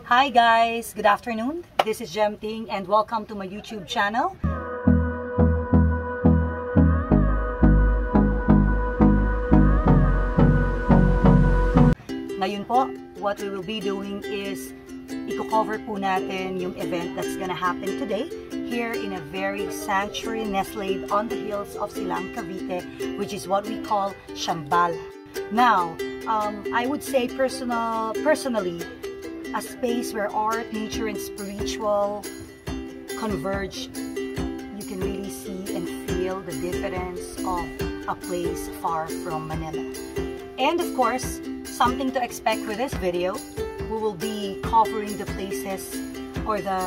Hi guys, good afternoon. This is Jem Ting and welcome to my YouTube channel. Ngayon po, what we will be doing is i-cover po natin yung event that's gonna happen today here in a very sanctuary nestled on the hills of Silang, Cavite, which is what we call Shambhala. Now, I would say personally, a space where art, nature, and spiritual converge. You can really see and feel the difference of a place far from Manila. And of course, something to expect with this video, we will be covering the places or the,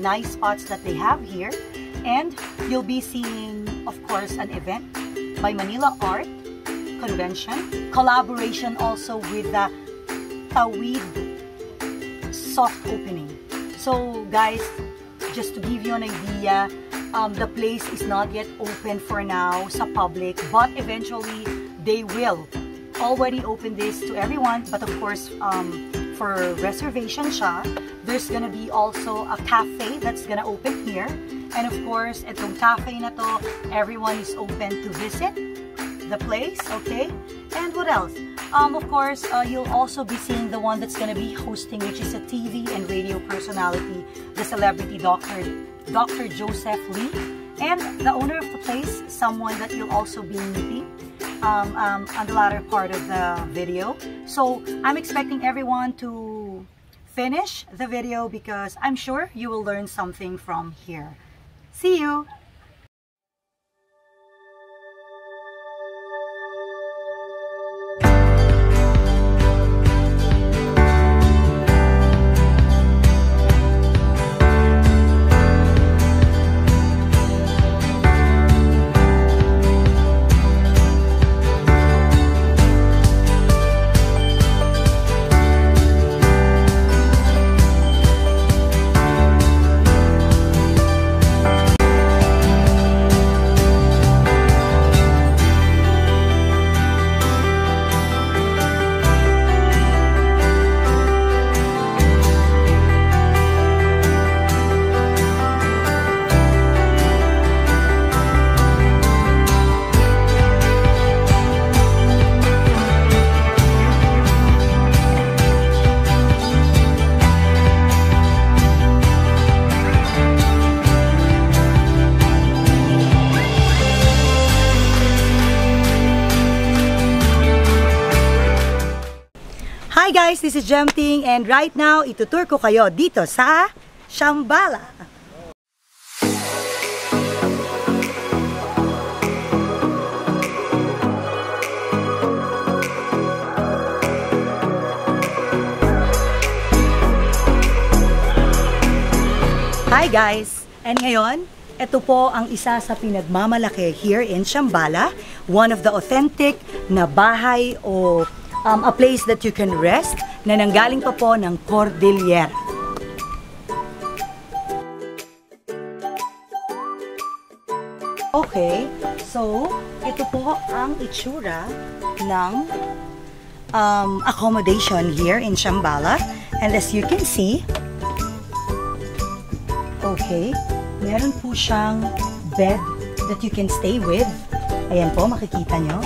nice spots that they have here. And you'll be seeing, of course, an event by Manila Art Convention, collaboration also with the Tawid soft opening. So guys, just to give you an idea, the place is not yet open for now sa public, but eventually they will already open this to everyone. But of course, for reservation siya, there's gonna be also a cafe that's gonna open here. And of course, itong cafe na to, everyone is open to visit the place, okay? And what else? Of course, you'll also be seeing the one that's gonna be hosting, which is a TV and radio personality, the celebrity Dr. Joseph Lee, and the owner of the place, someone that you'll also be meeting on the latter part of the video. So I'm expecting everyone to finish the video because I'm sure you will learn something from here. See you! Hi guys, this is Jem Ting and right now itutur ko kayo dito sa Shambhala. Hi guys, and ngayon, ito po ang isa sa pinagmamalaki here in Shambhala, one of the authentic na bahay o a place that you can rest na nanggaling pa po ng Cordillera. Okay, so ito po ang itsura ng accommodation here in Shambhala. And as you can see, okay, meron po siyang bed that you can stay with. Ayan po, makikita nyo.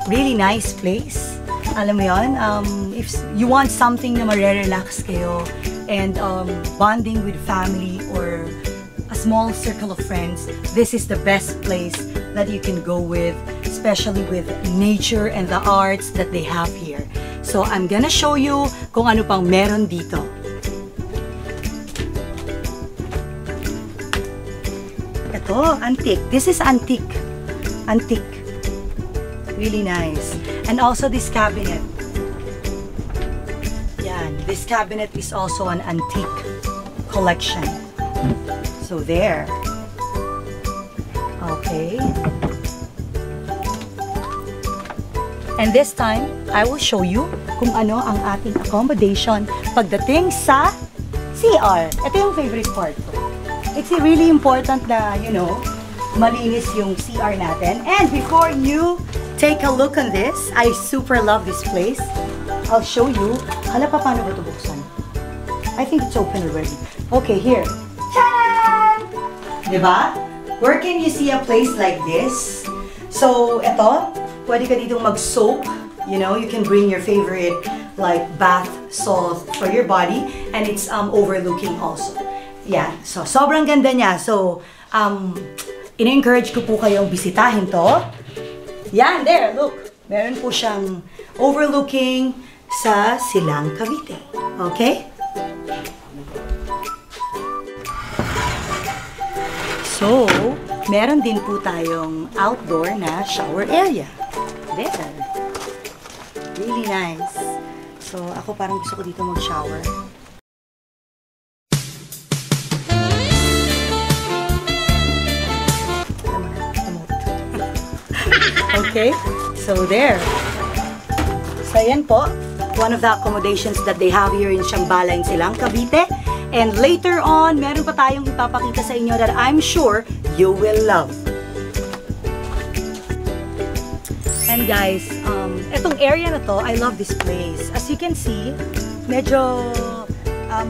Really nice place. Alam mo yun, if you want something na marerelax kayo and bonding with family or a small circle of friends, this is the best place that you can go with, especially with nature and the arts that they have here. So I'm gonna show you kung ano pang meron dito. Ito, antique. This is antique. Antique. Really nice. And also this cabinet. Yan. This cabinet is also an antique collection. So there. Okay. And this time, I will show you kung ano ang ating accommodation pagdating sa CR. Ito yung favorite part ko. It's really important na, malinis yung CR natin. And before you take a look on this, I super love this place. I'll show you. Hala pa, paano ba ito buksan? I think it's open already. Okay, here. Tcharan! Diba? Where can you see a place like this? So, eto, pwede ka ditong mag-soak. You know, you can bring your favorite like bath salt for your body, and it's overlooking also. Yeah, so sobrang ganda niya. So, in-encourage ko po kayong bisitahin to. Yan, there, look. Meron po siyang overlooking sa Silang, Cavite. Okay? So, meron din po tayong outdoor na shower area. There. Really nice. So, ako parang gusto ko dito mag-shower. Okay? So, there. So, yan po. One of the accommodations that they have here in Shambhala in Silang, Cavite. And later on, meron pa tayong ipapakita sa inyo that I'm sure you will love. And guys, etong area na to, I love this place. As you can see, medyo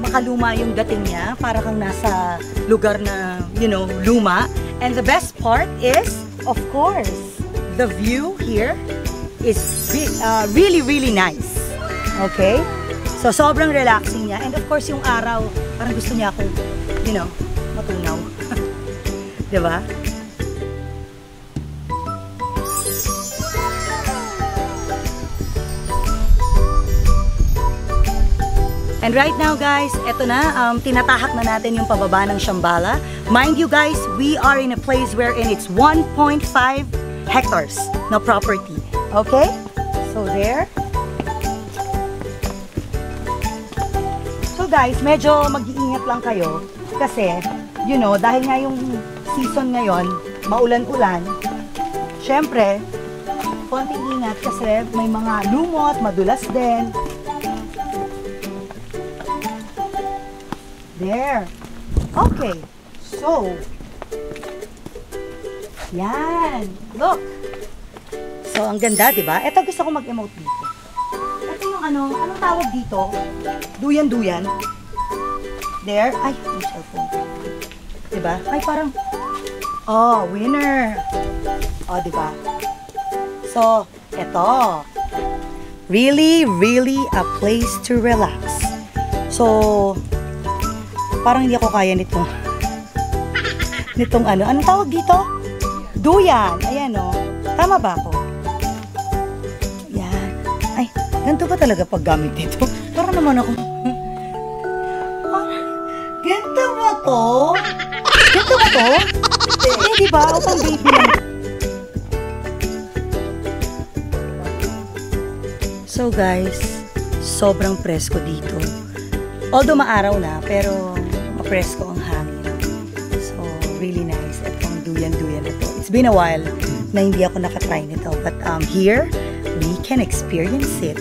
makaluma yung dating niya. Para kang nasa lugar na, you know, luma. And the best part is, of course, the view here is really, really nice. Okay? So, sobrang relaxing niya. And of course, yung araw, parang gusto niya akong, you know, matunaw. Diba? And right now, guys, eto na, tinatahak na natin yung pababa ng Shambhala. Mind you, guys, we are in a place wherein it's 1.5 hectares na property. Okay? So, there. So, guys, medyo mag-iingat lang kayo. Kasi, you know, dahil nga yung season ngayon, maulan-ulan, syempre, konting ingat kasi may mga lumot, madulas din. There. Okay. So, yan. Look. So, ang ganda, diba? Ito gusto ko mag-emote dito. Ito yung anong tawag dito? Duyan-duyan. There. Ay, yung cellphone. Diba? Ay, parang, oh, winner. Oh, diba? So, ito. Really, really a place to relax. So, parang hindi ako kaya nitong anong tawag dito? Duyan. Ayan, o. Tama ba ako? Yan. Ay, ganito ba talaga paggamit nito? Parang naman ako. Ganito ba to? Ganito ba to? Eh, diba? O pang baby lang. So, guys, sobrang presko dito. Although maaraw na, pero presko ang hangin. So, really nice. Itong duyan-duyan na to. It's been a while na hindi ako nakatry nito. But here, we can experience it.